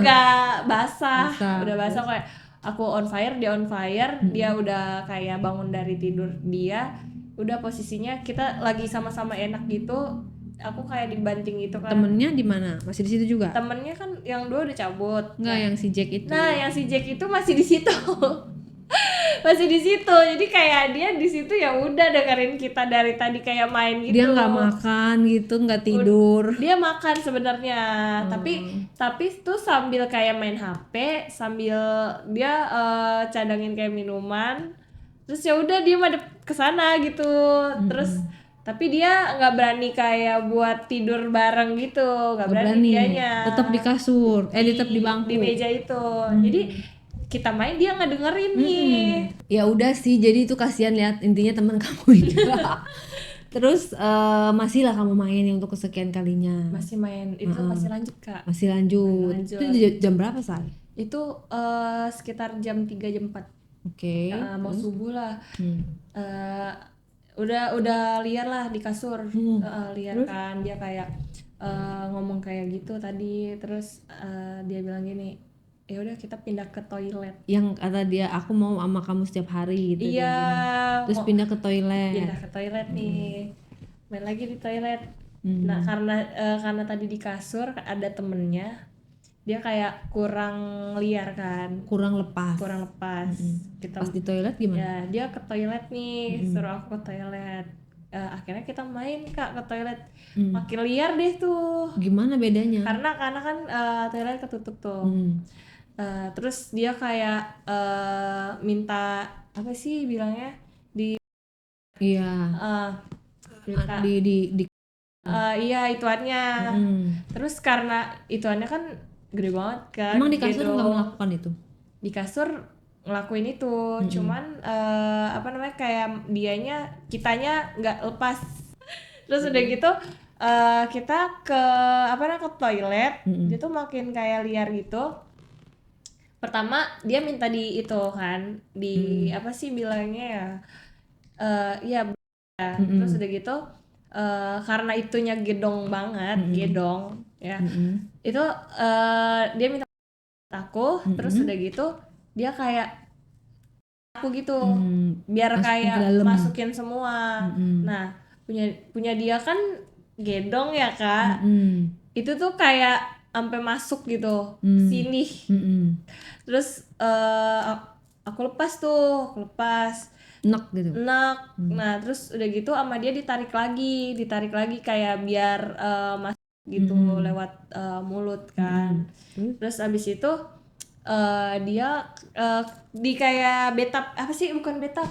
enggak basah. Udah basah, kayak aku on fire, dia on fire. Dia udah kayak bangun dari tidur dia, udah posisinya kita lagi sama-sama enak gitu. Aku kayak dibanting gitu kan. Temennya di mana? Masih di situ juga? Temennya kan yang dua udah cabut. Enggak, yang si Jack itu. Nah, yang si Jack itu masih di situ. masih di situ. Jadi kayak dia di situ ya udah dengerin kita dari tadi kayak main gitu. Dia nggak makan gitu, nggak tidur. Dia makan sebenarnya, tapi tuh sambil kayak main HP, sambil dia cadangin kayak minuman. Terus ya udah dia madep ke sana gitu. Terus tapi dia nggak berani kayak buat tidur bareng gitu, nggak berani dianya. Tetap di kasur, tetap di bangku. Di meja itu. Jadi kita main dia nggak dengerin nih. Ya udah sih, jadi itu kasihan lihat intinya teman kamu itu. Terus masih lah kamu main yang untuk kesekian kalinya. Masih main itu masih lanjut Kak. Masih lanjut. Itu jam berapa Sal? Itu sekitar jam 3 jam 4. Oke. Mau subuh lah. Udah liar lah di kasur. Liar kan dia kayak ngomong kayak gitu tadi. Terus dia bilang gini, ya udah kita pindah ke toilet. Yang kata dia aku mau sama kamu setiap hari gitu. Iya. Terus pindah ke toilet. Pindah ke toilet nih. Main lagi di toilet. Nah karena tadi di kasur ada temennya, dia kayak kurang liar kan, kurang lepas. Kita pas di toilet gimana? Ya dia ke toilet nih, suruh aku ke toilet. Akhirnya kita main Kak ke toilet. Makin liar deh tuh. Gimana bedanya? Karena kan toilet ketutup tuh. Terus dia kayak minta apa sih bilangnya iya minta iya ituannya. Terus karena ituannya kan gede banget kan. Emang di kasur nggak melakukan itu? Di kasur ngelakuin itu, cuman apa namanya kayak kitanya nggak lepas. Terus udah gitu kita ke ke toilet, dia tuh makin kayak liar gitu. Pertama dia minta di itu kan, di apa sih bilangnya ya, terus udah gitu karena itunya gedong banget, gedong ya. Itu dia minta aku, terus udah gitu dia kayak aku gitu, biar kayak masukin semua. Nah punya dia kan gedong ya Kak, itu tuh kayak sampai masuk gitu sini. Terus aku lepas enak gitu. Nah terus udah gitu sama dia ditarik lagi kayak biar masuk gitu lewat mulut kan. Terus abis itu dia di kayak bathtub, apa sih bukan bathtub,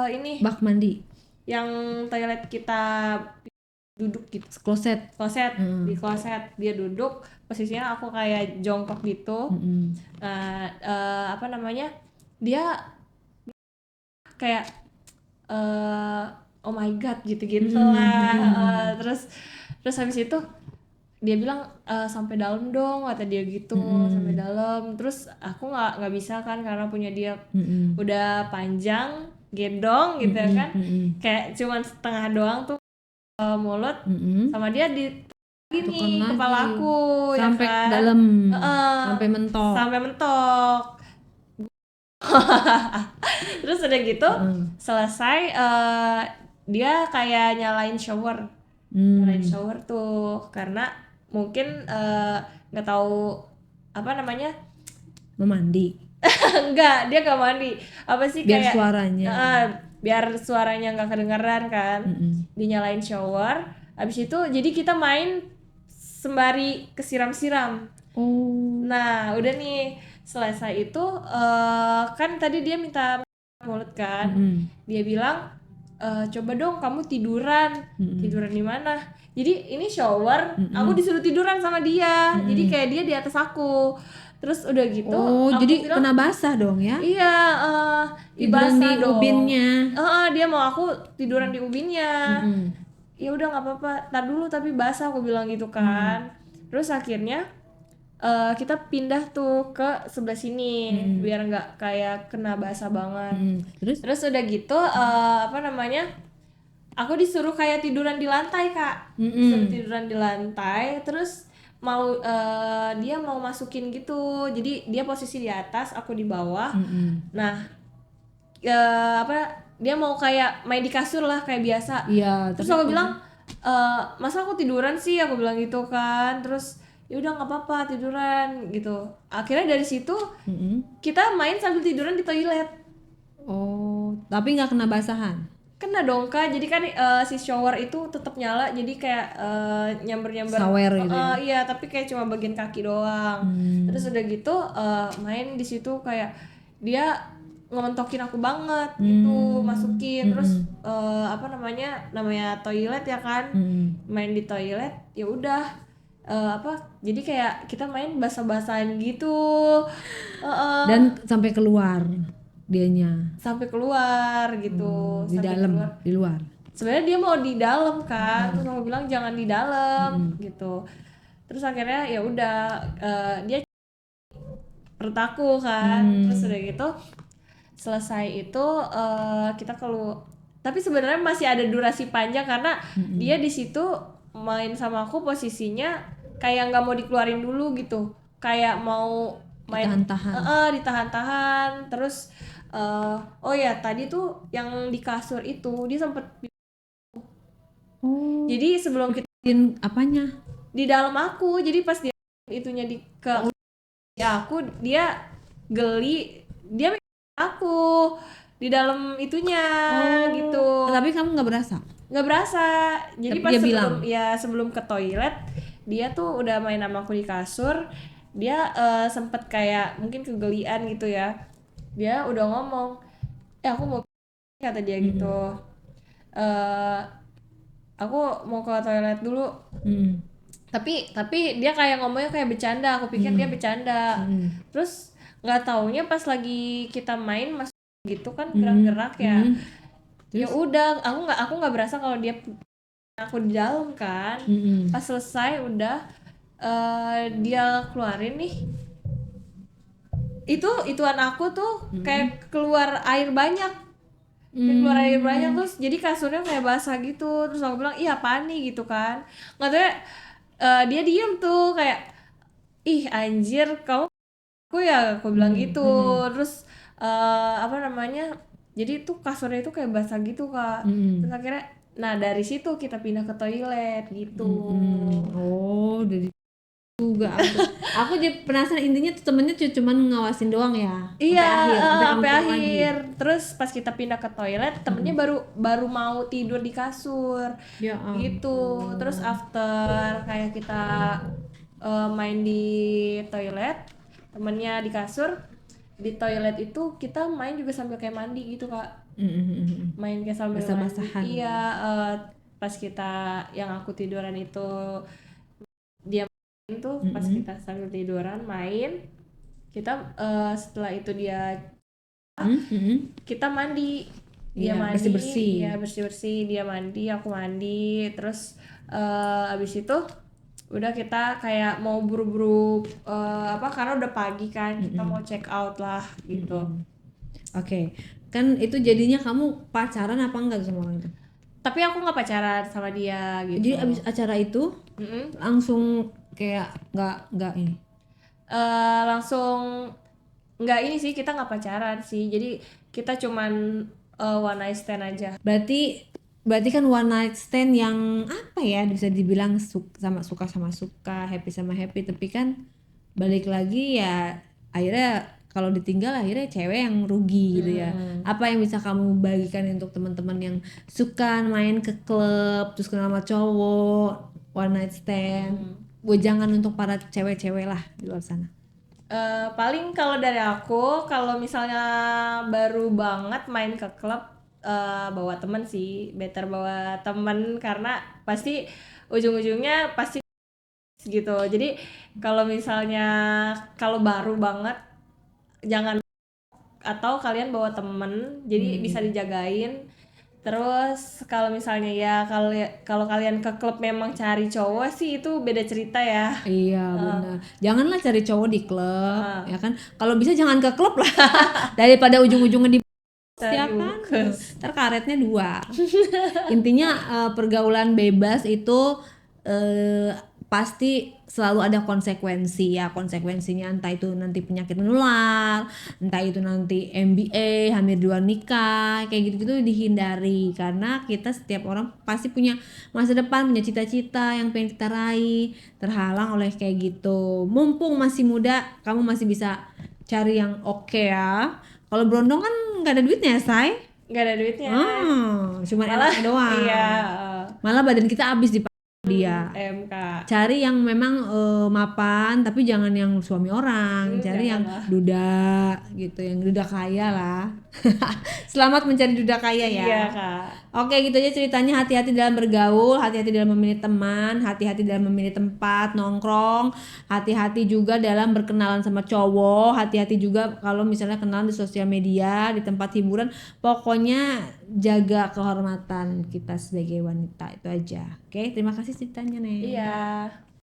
ini bak mandi yang toilet kita duduk gitu, kloset. Di kloset dia duduk, posisinya aku kayak jongkok gitu. Apa namanya dia kayak oh my god gitu lah. Terus habis itu dia bilang sampai dalam dong, kata dia gitu. Sampai dalam. Terus aku nggak bisa kan karena punya dia udah panjang gedong gitu ya kan, kayak cuman setengah doang tuh mulut, sama dia di gini kepala aku sampai ya kan? dalam, sampai mentok. Terus udah gitu selesai dia kayak nyalain shower tuh karena mungkin nggak tahu apa namanya memandi. enggak, dia nggak mandi, apa sih biar kayak biar suaranya nggak kedengeran kan. Dinyalain shower, abis itu jadi kita main sembari kesiram-siram. Nah udah nih selesai itu kan tadi dia minta mulut kan. Dia bilang coba dong kamu tiduran di mana. Jadi ini shower, aku disuruh tiduran sama dia. Jadi kayak dia di atas aku. Terus udah gitu aku jadi bilang, kena basah dong ya. Iya, dibasah di dong ubinnya. Dia mau aku tiduran di ubinnya. Ya udah nggak apa-apa, tar dulu tapi basah, aku bilang gitu kan. Terus akhirnya kita pindah tuh ke sebelah sini biar nggak kayak kena basah banget. Terus udah gitu apa namanya, aku disuruh kayak tiduran di lantai Kak. Disuruh tiduran di lantai, terus mau dia mau masukin gitu, jadi dia posisi di atas, aku di bawah. Nah apa dia mau kayak main di kasur lah kayak biasa. Terus aku bilang masa aku tiduran sih, aku bilang gitu kan. Terus ya udah nggak apa-apa tiduran gitu. Akhirnya dari situ kita main sambil tiduran di toilet. Oh, tapi nggak kena basahan. Kena dong Kak, jadi kan si shower itu tetap nyala, jadi kayak nyamber-nyamber. Sawer gitu ya. Iya, tapi kayak cuma bagian kaki doang. Terus udah gitu main di situ kayak dia ngementokin aku banget gitu, masukin. Terus apa namanya toilet ya kan, main di toilet ya udah jadi kayak kita main basah-basahan gitu. Dan sampai keluar dianya. Sampai keluar gitu, Di sampai dalam, keluar. di luar. Sebenarnya dia mau di dalam kan, terus aku bilang jangan di dalam gitu. Terus akhirnya ya udah dia perut aku kan. Terus udah gitu selesai itu kita keluar. Tapi sebenarnya masih ada durasi panjang karena dia di situ main sama aku posisinya kayak nggak mau dikeluarin dulu gitu, kayak mau main Ditahan-tahan. ditahan-tahan. Terus oh ya tadi tuh yang di kasur itu dia sempet. Oh, Jadi sebelum kita apanya? di dalam aku, jadi pas dia itunya di ke ya aku, dia geli, dia megang aku di dalam itunya gitu. Tapi kamu nggak berasa? Nggak berasa. Jadi Tapi pas dia sebelum bilang? sebelum ke toilet, dia tuh udah main sama aku di kasur. Dia sempet kayak mungkin kegelian gitu ya. Dia udah ngomong, aku mau kata dia gitu. eh aku mau ke toilet dulu. Tapi dia kayak ngomongnya kayak bercanda, aku pikir dia bercanda. Terus nggak taunya pas lagi kita main masuk gitu kan gerak-gerak ya. Ya udah, aku nggak berasa kalau dia aku di dalam kan. Pas selesai udah dia keluarin nih. Ituan aku tuh kayak keluar air banyak. Kayak keluar air banyak, terus jadi kasurnya kayak basah gitu. Terus aku bilang, "Ih, apaan nih?" gitu kan. Nggak tahu ya, dia diem tuh kayak, "Ih, anjir, kamu aku ya," aku bilang gitu. Terus apa namanya, jadi tuh kasurnya itu kayak basah gitu Kak. Terus akhirnya nah dari situ kita pindah ke toilet gitu. Oh, dari juga aku jadi penasaran, intinya tuh temennya cuman ngawasin doang ya Iya, sampai akhir, sampai kamu sampai pulang lagi. akhir. Terus pas kita pindah ke toilet, temennya baru mau tidur di kasur Ya gitu. Terus after kayak kita main di toilet, temennya di kasur, di toilet itu kita main juga sambil kayak mandi gitu Kak. Main kayak sambil mandi. Basah-basahan. Iya, pas kita yang aku tiduran itu dia main tuh, pas kita sambil tiduran main, kita setelah itu dia kita mandi. Dia Iya, mandi, bersih-bersih. ya bersih-bersih, dia mandi, aku mandi. Terus abis itu udah kita kayak mau buru-buru karena udah pagi kan, kita mau check out lah gitu. Oke, kan itu jadinya kamu pacaran apa enggak sama orang itu? Tapi aku nggak pacaran sama dia gitu. Jadi abis acara itu langsung kayak nggak ini. Langsung nggak ini sih, kita nggak pacaran sih, jadi kita cuman one night stand aja. Berarti kan one night stand yang apa ya, bisa dibilang suka sama suka, happy sama happy, tapi kan balik lagi ya akhirnya kalau ditinggal akhirnya cewek yang rugi gitu ya. Apa yang bisa kamu bagikan untuk teman-teman yang suka main ke klub terus kenal sama cowok, one night stand? Jangan untuk para cewek-cewek lah di luar sana. Paling kalau dari aku, kalau misalnya baru banget main ke klub, bawa temen sih, better bawa temen karena pasti ujung-ujungnya pasti gitu. Jadi kalau misalnya kalau baru banget jangan, atau kalian bawa temen jadi bisa dijagain. Terus kalau misalnya ya kalau kalian ke klub memang cari cowok sih itu beda cerita ya. Iya benar. Janganlah cari cowok di klub, ya kan? Kalau bisa jangan ke klub lah, daripada ujung-ujungnya di ya kan? Ntar karetnya 2. Intinya pergaulan bebas itu pasti selalu ada konsekuensi ya. Konsekuensinya entah itu nanti penyakit menular, entah itu nanti MBA, hamil di luar nikah, kayak gitu-gitu dihindari. Karena kita setiap orang pasti punya masa depan, punya cita-cita yang pengen kita raih, terhalang oleh kayak gitu. Mumpung masih muda, kamu masih bisa cari yang oke ya. Kalau berondong kan nggak ada duitnya, say. Nggak ada duitnya. Cuma Malah enaknya doang. iya, Malah badan kita habis di dia. MK. Cari yang memang mapan, tapi jangan yang suami orang. Cari yang Janganlah. duda gitu, yang duda kaya lah. Selamat mencari duda kaya ya. Iya Kak. Oke, gitu aja ceritanya. Hati-hati dalam bergaul, hati-hati dalam memilih teman, hati-hati dalam memilih tempat nongkrong, hati-hati juga dalam berkenalan sama cowok, hati-hati juga kalau misalnya kenalan di sosial media, di tempat hiburan. Pokoknya jaga kehormatan kita sebagai wanita, itu aja. Oke, terima kasih ceritanya, Nen. Iya.